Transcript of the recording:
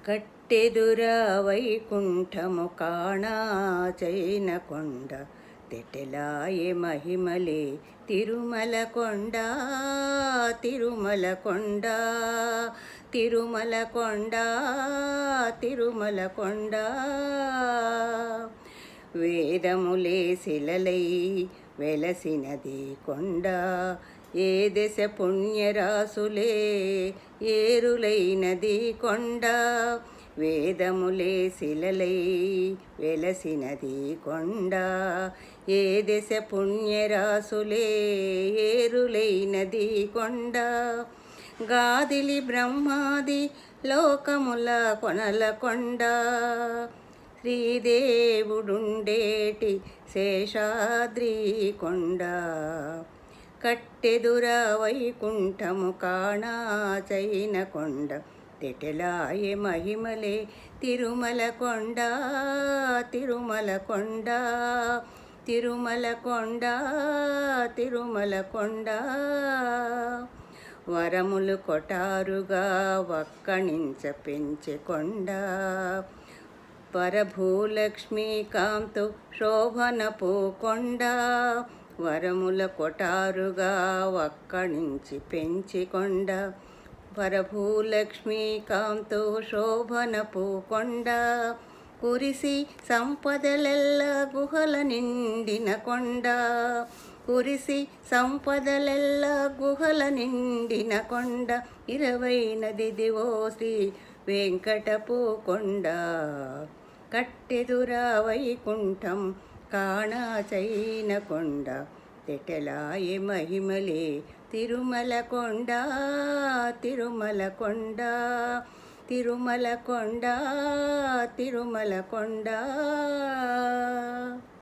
కట్టెదుర వైకుంఠము కాణా చైన కొండ తెటెలాయే మహిమలే తిరుమల కొండ తిరుమల కొండ తిరుమల కొండ తిరుమల కొండ వేదములే శిలలై వెలసినది కొండ ఏ దశ పుణ్యరాసులే ఏరులైనది కొండ వేదములే శిలలై వెలసినది కొండ ఏ దశ పుణ్యరాసులే ఏరులైనది కొండ గాదిలి బ్రహ్మాది లోకముల కొనల కొండ శ్రీదేవుడుండేటి శేషాద్రి కొండ కట్టెదుర వైకుంఠము కాణా చైన కొండ తెటెలాయే మహిమలే తిరుమల కొండ తిరుమల కొండ తిరుమల కొండ తిరుమల కొండ వరములు కొటారుగా వక్కణించ పెంచె కొండ పరభూలక్ష్మీకాంతు శోభనపు కొండ వరముల కొటారుగా వక్కణించి పెంచి కొండ పరభూలక్ష్మీకాంతు శోభనపు కొండ కురిసి సంపదలెల్ల గుహల నిండిన కొండ కురిసి సంపదలెల్ల గుహల నిండిన కొండ 20 శ్రీ వెంకటపు కొండ కట్టెదుర వైకుంఠం కాణా చైన కొండ తెటెలాయే మహిమలే తిరుమల కొండ తిరుమల కొండ తిరుమల కొండ తిరుమల కొండ